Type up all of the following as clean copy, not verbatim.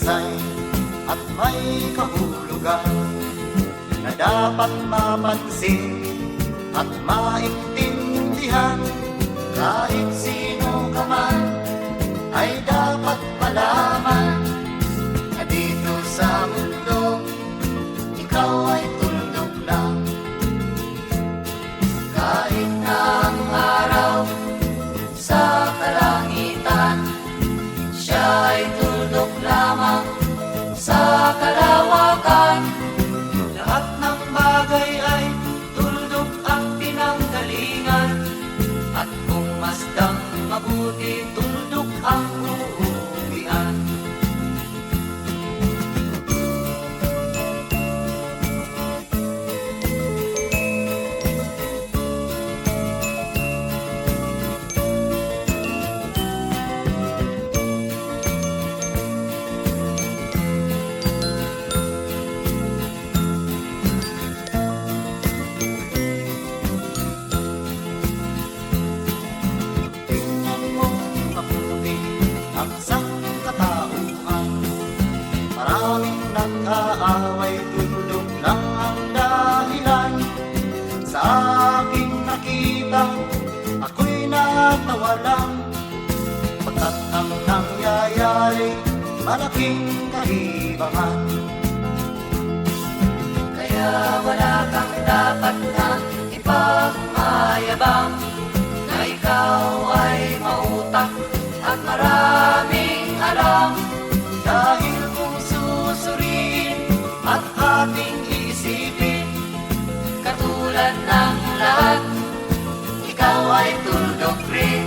saysay at may kahulugan na dapat mapansin at maintindihan. Kahit sino ka man ay dapat malaman na dito sa mundo ikaw ay tuldok lang. Kahit na ang araw sa kalangitan, siya ay tuldok lamang sa kalawakan. Lahat ng bagay ay tuldok ang pinanggalingan, at kung masdang mabuti, tuldok ang uuwian. Nag-aaway, tuldok lang ang dahilan. Sa aking nakita, ako'y natawa lang, pagkat ang nangyayari, malaking kaibahan. Kaya wala kang dapat na ipagmayabang, na ikaw ay mautak at maraming alam. Dahil kung susuriin at ating isipin, katulad ng lahat, ikaw ay tuldok rin.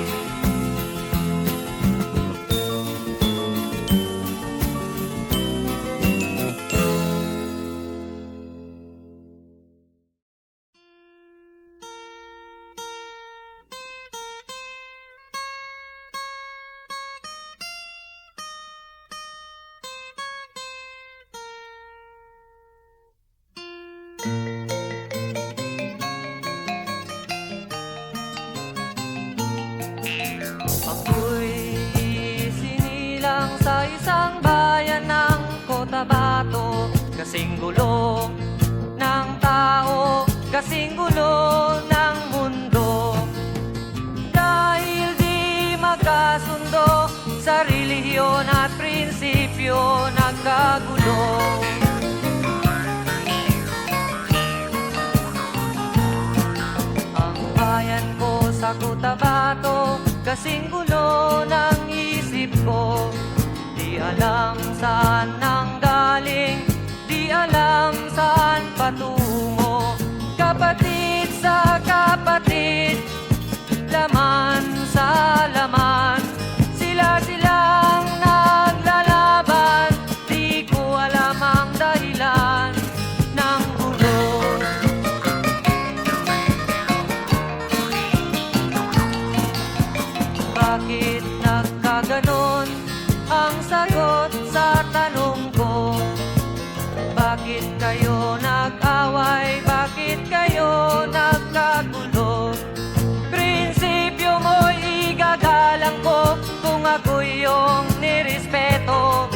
Ako'y sinilang sa isang bayan ng Cotabato, kasing gulo ng tao, kasing gulo ng mundo. Dahil di magkasundo sa relihiyon at prinsipyo, nagkagulo. Ang bayan ko sa Cotabato, kasing gulo ng isip ko. Di alam saan nanggaling, di alam saan patungo. Kapatid sa kapatid, laman sa laman, sila-silang naglalaban. Di ko alam ang dahilan ng gulo. Bakit nagkaganon ang sagot sa tanong ko? Bakit kayo nag-away? Bakit kayo nagkagulo? Prinsipyo mo'y igagalang ko kung ako'y iyong nirespeto.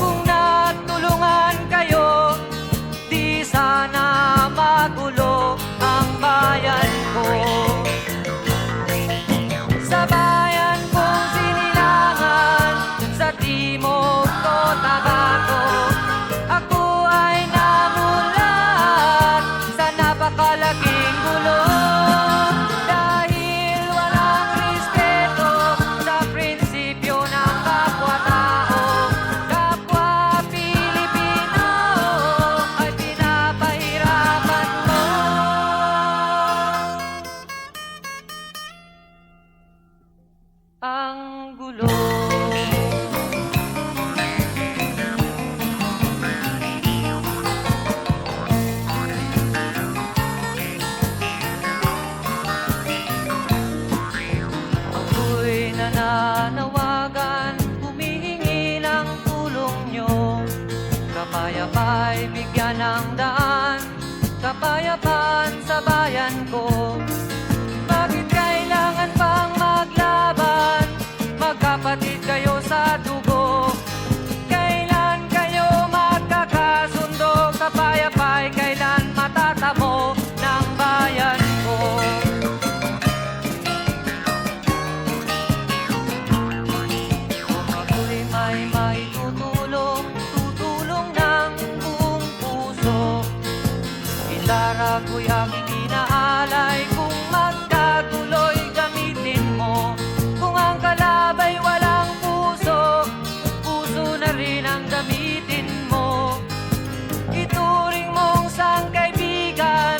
Kung nagtulungan kayo, di sana magulo ang bayan ko. Sa bayan kong sinilangan, sa Timog Cotabato, ako ay namulat sa napakalaking gulo. Dahil walang respeto sa prinsipyo ng kapwa-tao, kapwa Pilipino ay pinapahirapan mo. Ang gulo. Ako'y nananawagan, humihingi ng tulong nyo. Kapayapa'y bigyan ng daan, kapayapaan sa bayan ko. Bakit kailangan pang maglaban? Magkapatid kayo sa dugo. Kailangan ako'y aking inaalay. Kung magkatuloy gamitin mo, kung ang kalabay walang puso, puso na rin ang gamitin mo. Ituring mong sang kaibigan,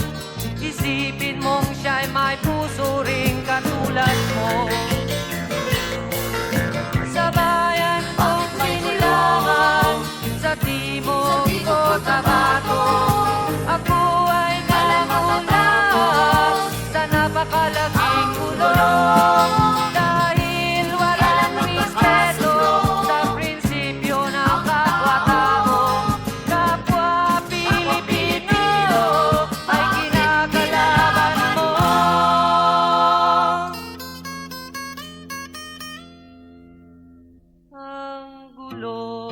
isipin mong siya'y may puso ring katulad mo. Sa bayan kong sinilangan, sa timog ko Tabato, ako ay namulat sa napakalaking kulong. Dahil walang respeto sa prinsipyo ng kapwa-tao, kapwa Pilipino ay kinakalaban mo. Ang gulo.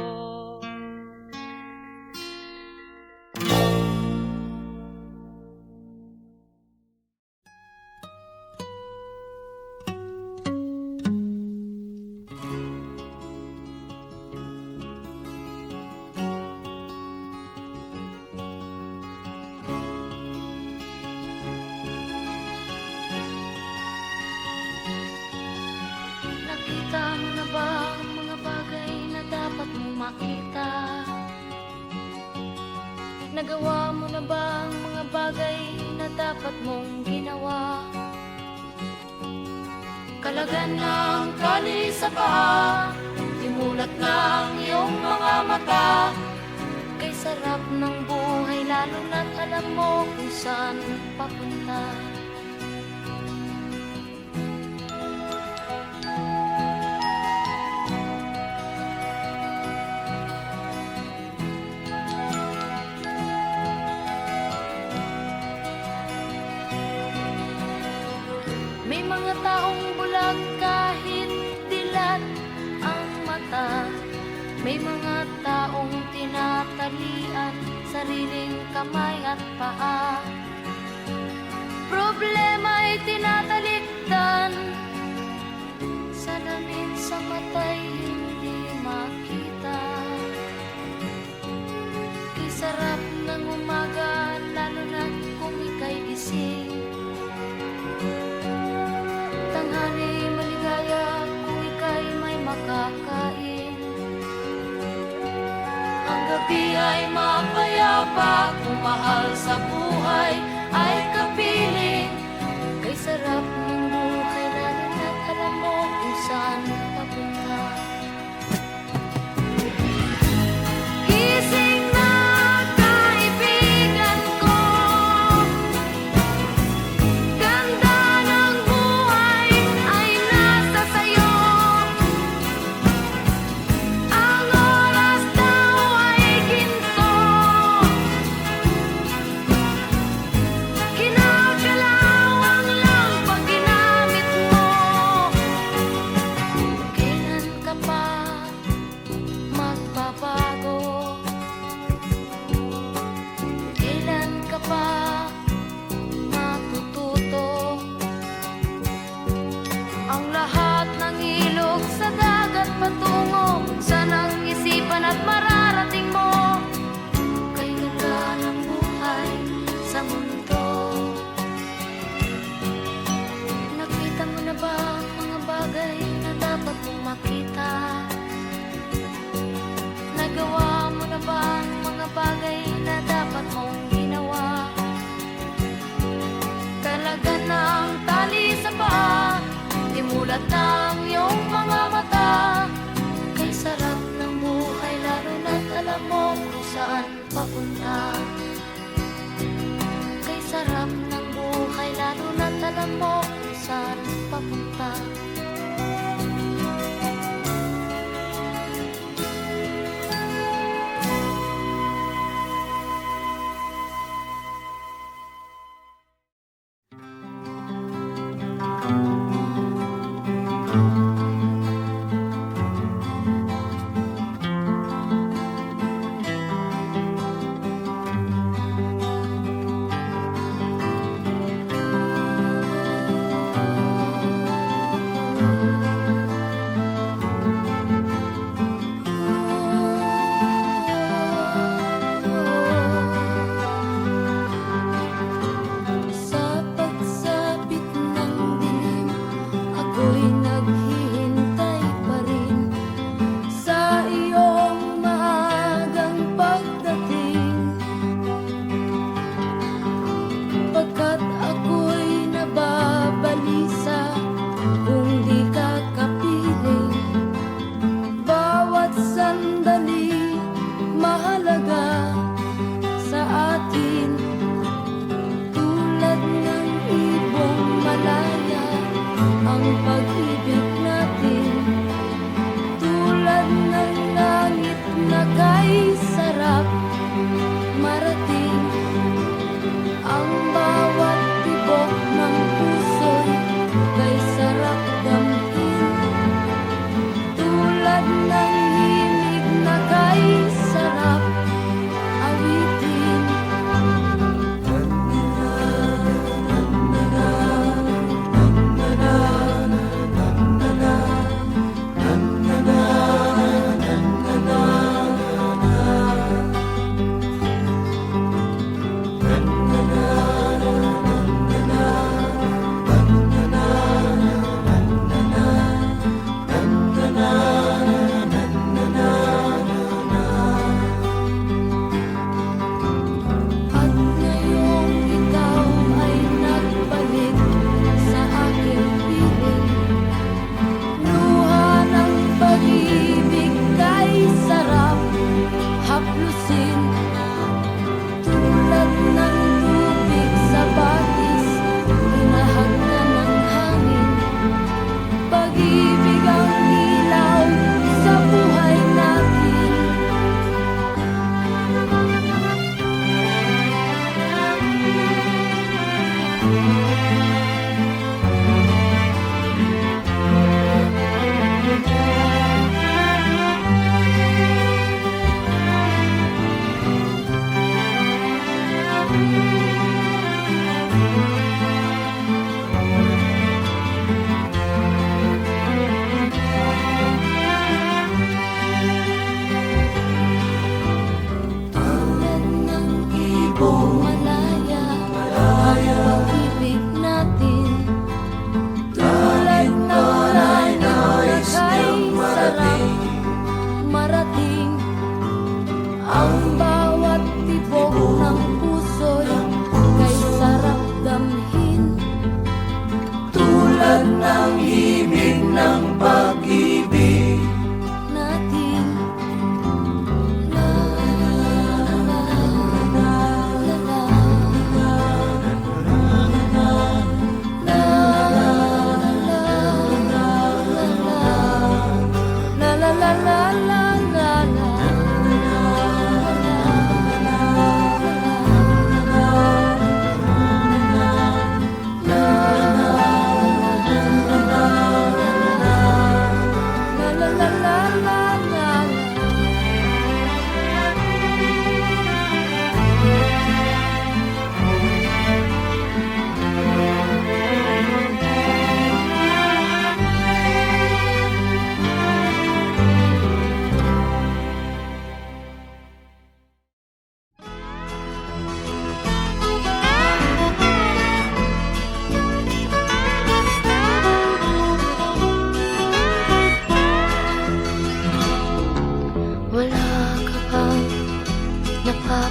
Nakita mo na ba ang mga bagay na dapat mong makita? Nagawa mo na ba ang mga bagay na dapat mong ginawa? Kalagan ng tali sa paa, imulat ng iyong mga mata. Kay sarap ng buhay lalo na't alam mo kung saan papunta. May mga taong bulag kahit dilat ang mata. May mga taong tinatalian sariling kamay at paa. Problema'y tinatalikdan, salamin sa mata'y hindi makita. Kay sarap ng umaga lalo na kung ika'y gising. Tanghali maligaya kung ika'y may makakain. Ang gabi ay mapayapa kung mahal sa buhay ay kapiling. Kay sarap ng buhay lalo na't alam mo kung saan papunta. Gising na kaibigan ko, ganda ng buhay ay nasa sayo. Ang oras daw ay ginto, kinakalawang lang pag ginamit mo. Kailan ka pa magbabago? Kailan ka pa matututo? Ang lahat ng ilog sa dagat patungo sa nang isipan at mararating mo. Kay ganda ng buhay sa mundo. Nakita mo na ba ang mga bagay na dapat mong makita? Nagawa mo na ba ang mga bagay na dapat mong ginawa? Kalagan ng tali sa paa, imulat ng iyong mga mata. Kay sarap ng buhay lalo na't alam mo kung saan papunta. Kay sarap ng buhay lalo na't alam mo kung saan papunta.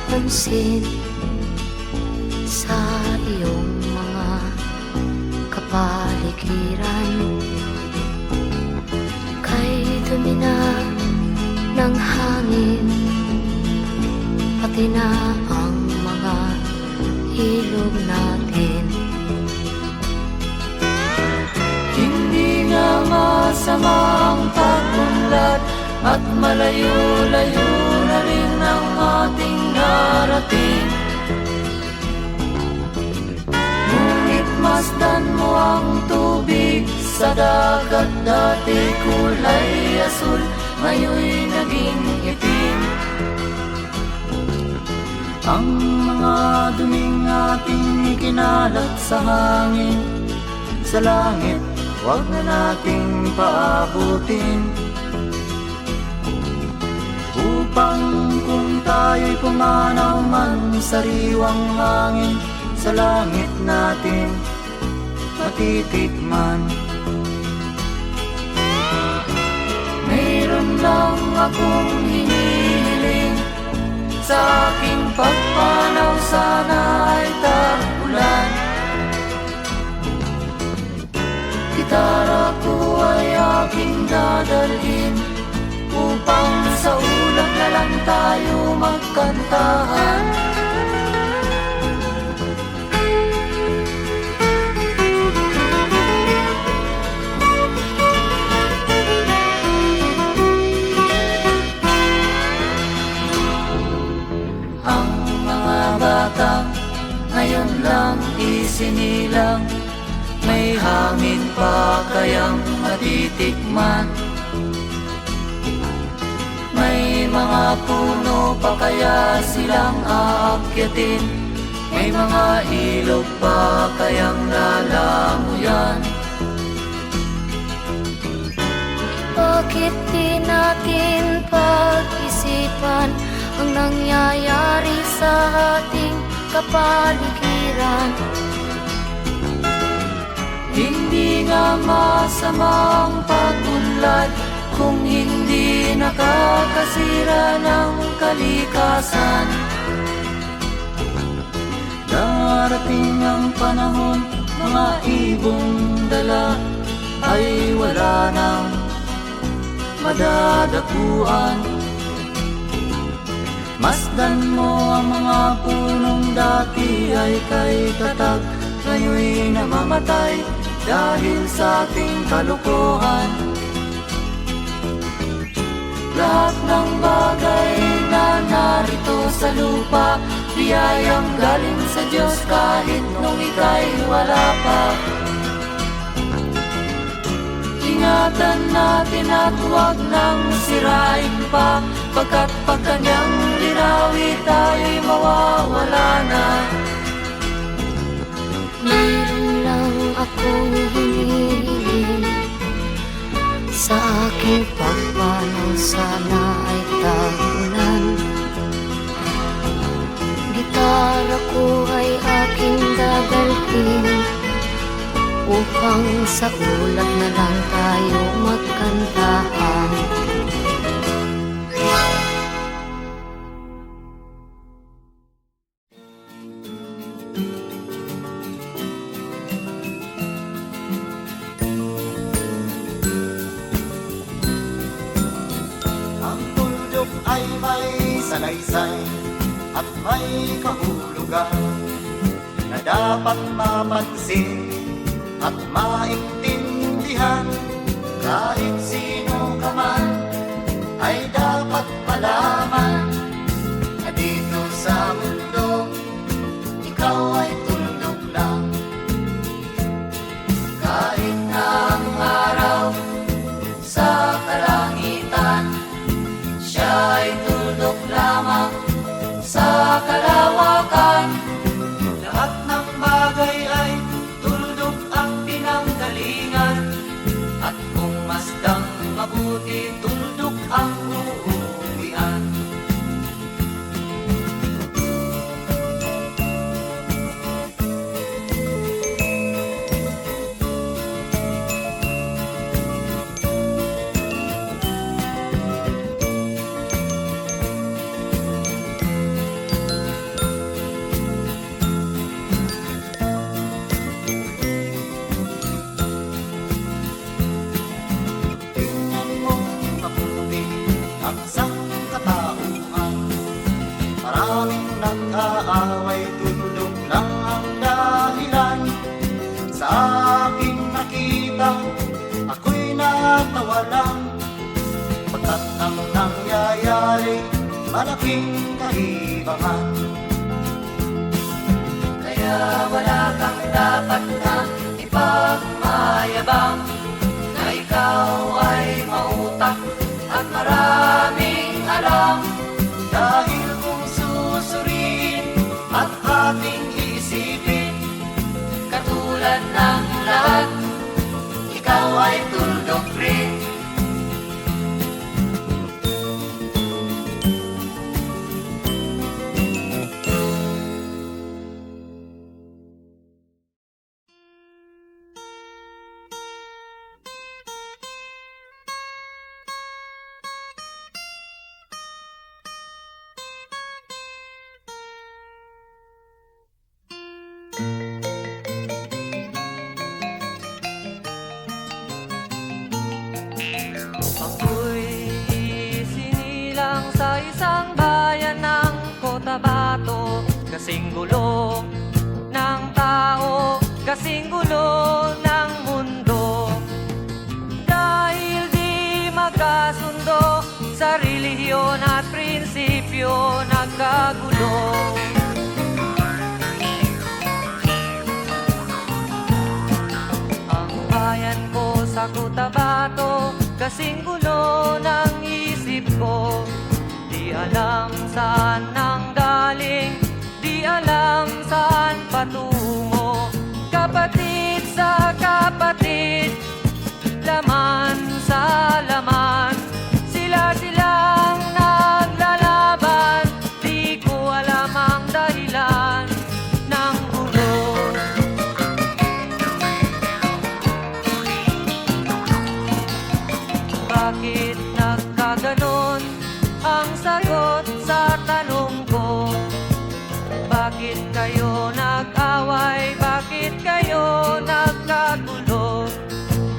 napapansin sa iyong mga kapaligiran. Kay dumi na ng hangin, pati na ang mga ilog natin. Hindi nga masama ang pag-unlad at malayo-layo na rin ang ating narating. Ngunit masdan mo ang tubig sa dagat, dati kulay asul, ngayon'y naging itim. Ang mga duming ating ikinalat sa hangin, sa langit, huwag na nating paabutin. Upang kung tayo'y pumanaw man sa riwang hangin, sa langit natin matitikman. Mayroon lang akong hinihiling, sa aking pagpanaw sana ay tag-ulan. Gitara ko ay aking dadalhin, upang sa ulap na lang tayo magkantahan. Ang mga batang ngayon lang isinilang, may hangin pa kayang matitikman? May mga puno pa kaya silang aakyatin? May mga ilog pa kayang lalamuyan? Bakit di natin pag-isipan ang nangyayari sa ating kapaligiran? Hindi nga masama ang pag-unlad kung hindi nakakasira ng kalikasan. Darating ang panahon, mga ibong dala ay wala nang madadapuan. Masdan mo ang mga punong dati ay kay tatag, ngayon'y namamatay dahil sa ating kalokohan. Lahat ng bagay na narito sa lupa, biyayang galing sa Diyos kahit nung ika'y wala pa. Ingatan natin at huwag nang sirain pa, pagkat pag kanyang linawi tayo'y mawawala na. Meron lang akong hinihiling, sa aking pagpanaw sana ay tag-ulan. Gitara ko ay aking dadalhin, upang sa ulap na lang tayo magkantahan. Ang tuldok ay may salaysay at may kahulugan na dapat mapansin at maintindihan. Kahit sino ka man ay dapat malaman na dito sa mundo ikaw ay tuldok lang. Kahit na ang araw sa kalangitan, siya ay tuldok lamang sa kalawakan. Lahat ng bagay ay tuldok ang pinanggalingan, at kung masdang mabuti, tuldok ang uuwian. pag-aaway, tulong lang ang dahilan. Sa aking nakita, ako'y natawa lang, pagkat ang nangyayari, malaking kaibahan. Kaya wala kang dapat na ipagmayabang, na ikaw ay mautak at maraming alam. Dahil kung susuriin at ating isipin, Katulad ng lahat, ikaw ay tuldok rin. ako'y sinilang sa isang bayan ng Cotabato. Kasing gulo ng tao, kasing gulo ng mundo. Dahil di magkasundo sa relihiyon at prinsipyo, nagkagulo. Ang bayan ko sa Cotabato, kasing gulo ng isip ko. Di alam saan nang galing, di alam saan patungo. Kapatid sa kapatid, laman sa laman, sila-silang naglalaban. Di ko alam ang dahilan ng gulo. Bakit nagkaganon ang sagot sa tanong ko? Bakit kayo nag-away? Bakit kayo nagkagulo?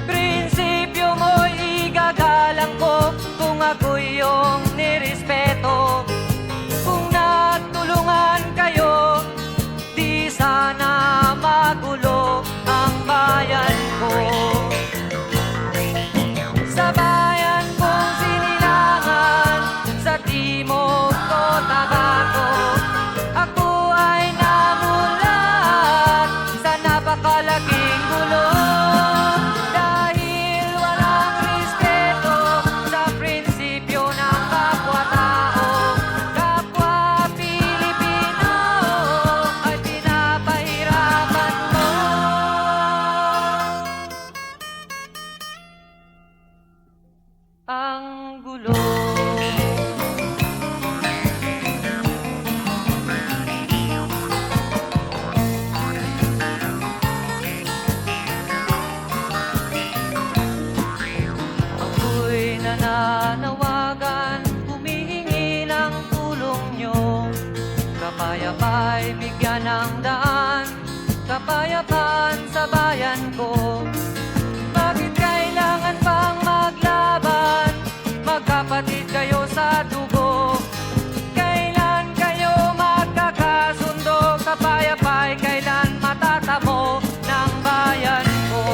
Prinsipyo mo'y igagalang ko kung ako'y iyong nirespeto. Kung nagtulungan kayo, di sana magulo ang bayan ko. Sa bayan kong sinilangan, sa timog Cotabato, ako ay namulat sa napakalaking gulo. Dahil walang respeto sa prinsipyo ng kapwa-tao, kapwa Pilipino ay pinapahirapan mo. Ang gulo. Ako'y nananawagan, humihingi ng tulong nyo. Kapayapa'y bigyan ng daan, kapayapaan sa bayan ko. Bakit kailangan pang maglaban? Magkapatid kayo sa dugo. Kailan kayo magkakasundo? Kapayapa'y kailan matatamo ng bayan ko?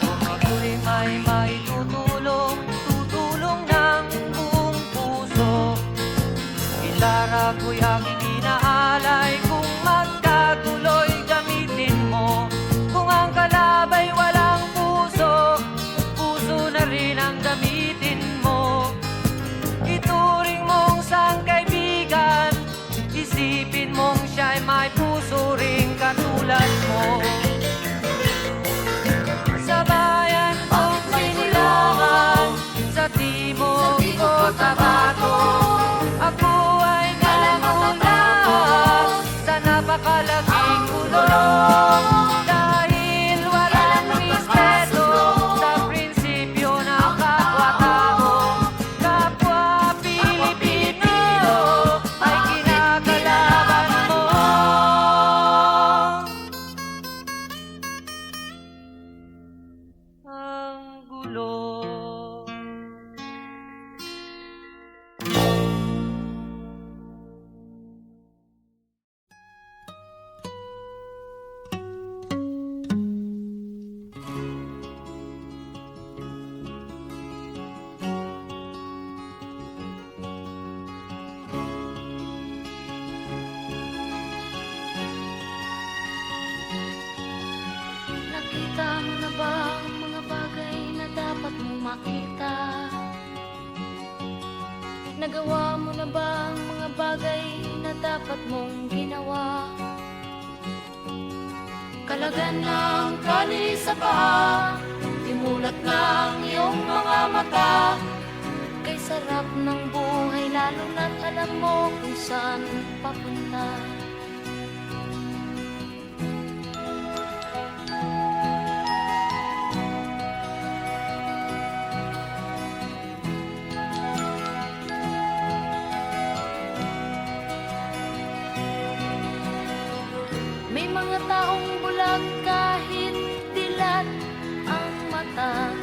Kung ako'y may maitutulong, tutulong ng buong puso. Gitara ko'y aking inaalay, kung magkagulo'y gamitin mo. Kung ang kalabay walang puso, puso na rin ang gamitin mo. Ituring mong sangkaibigan, isipin mong siya'y may puso ring katulad mo. Sa bayan kong sinilangan, sa timog Cotabato, ako ay namulat sa napakalaking gulo. Dahil walang respeto sa prinsipyo ng kapwa-tao, kapwa Pilipino ay kinakalaban mo. Ang gulo. Nagawa mo na ba ang mga bagay na dapat mong ginawa? Kalagan ng kali sa paa, imulat ng iyong mga mata. Kay sarap ng buhay lalo na't alam mo kung saan papunta. May mga taong bulag kahit dilat ang mata.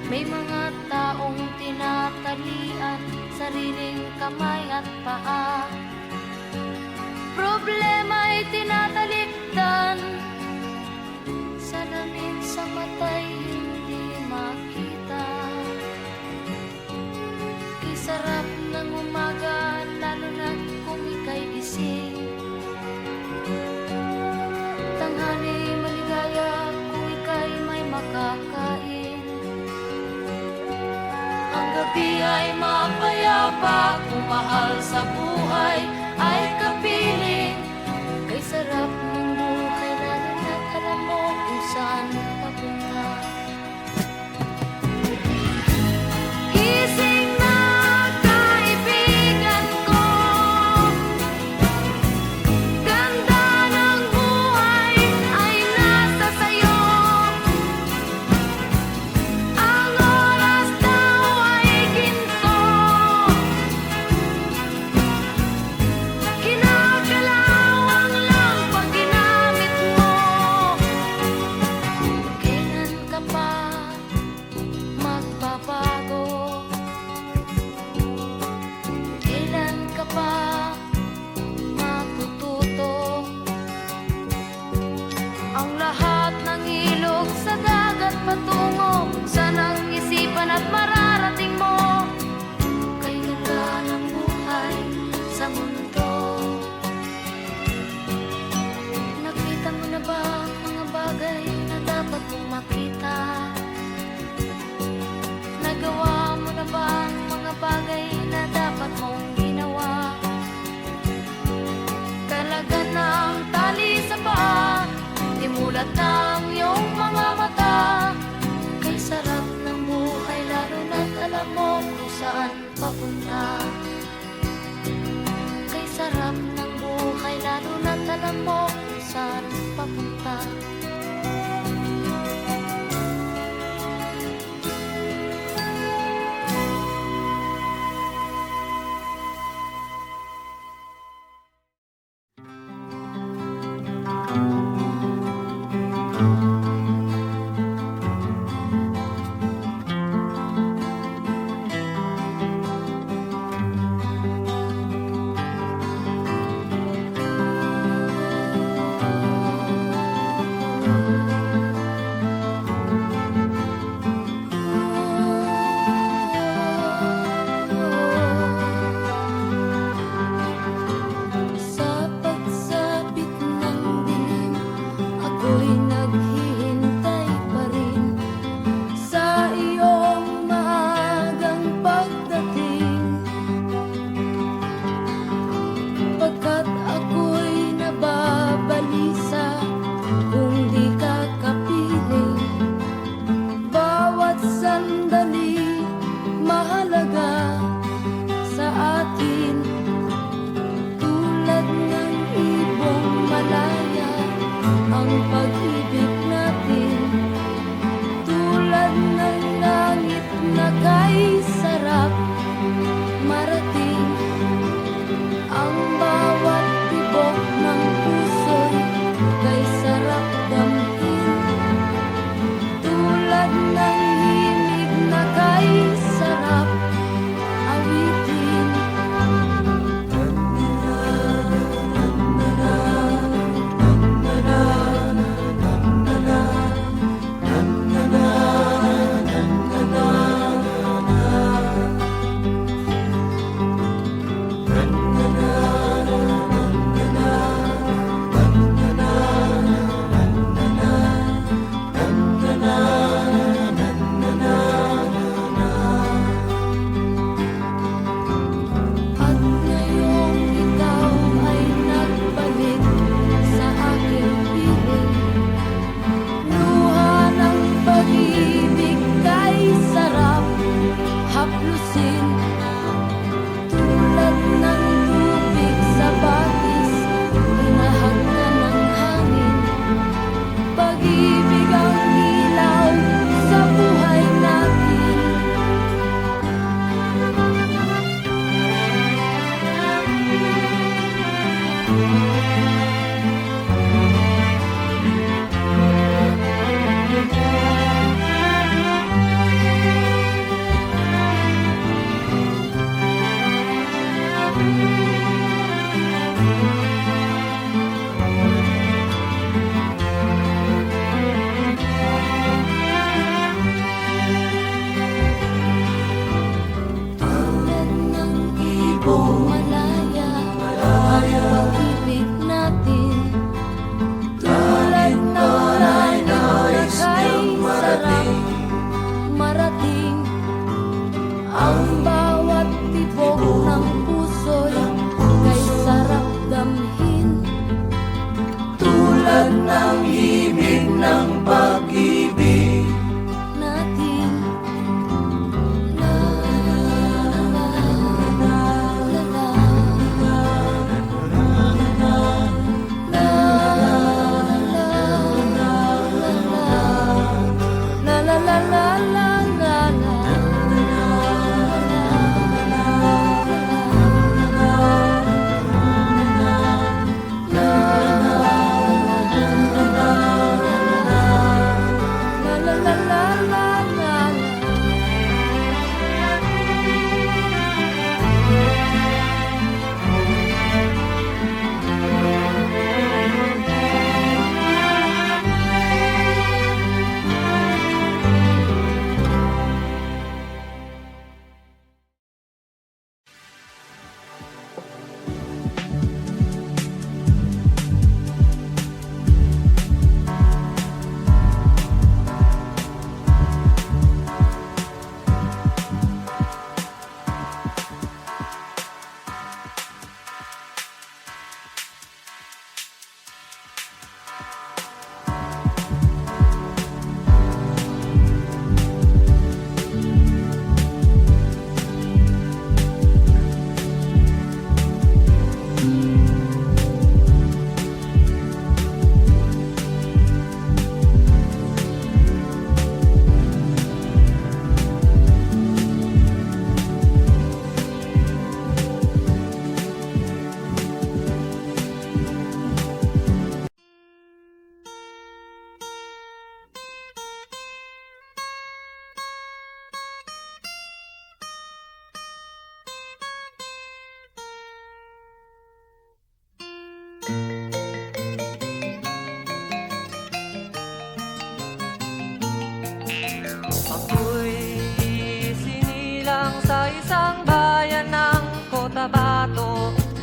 May mga taong tinatalian sariling kamay at paa. Problema ay tinatalikdan, salamin sa mata'y hindi makita. Kay sarap ng umaga lalo na kung ika'y gising. Tanghali maligaya kung ika'y may makakain. Ang gabi ay mapayapa kung mahal sa buhay ay kapiling. Kay sarap ng buhay lalo na't alam mo kung saan papunta. Gising na kaibigan ko, ganda ng buhay ay nasa sayo. Ang oras daw ay ginto, kinakalawang lang pag ginamit mo. Kailan ka pa magbabago? Kailan ka pa matututo? Ang lahat ng ilog sa dagat patungo, saan ang isipan at mararating mo? Kay ganda ng buhay sa mundo. Nakita mo na ba ang mga bagay na dapat mong makita? Nagawa mo na ba ang mga bagay na dapat mong ginawa? Kalagan ng tali sa paa, imulat ng iyong mga mata. Kay sarap ng buhay lalo na't alam mo kung saan papunta. Kay sarap ng buhay lalo na't alam mo kung saan papunta.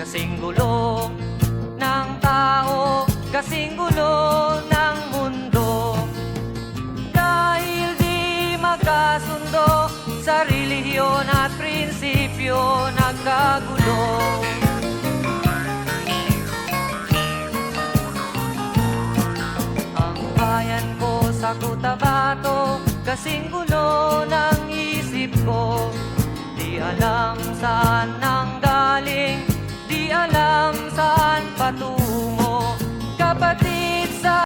Kasing gulo ng tao, kasing gulo ng mundo. Dahil di magkasundo sa relihiyon at prinsipyo, nagkagulo. Ang bayan ko sa Cotabato, kasing gulo ng isip ko. Di alam saan na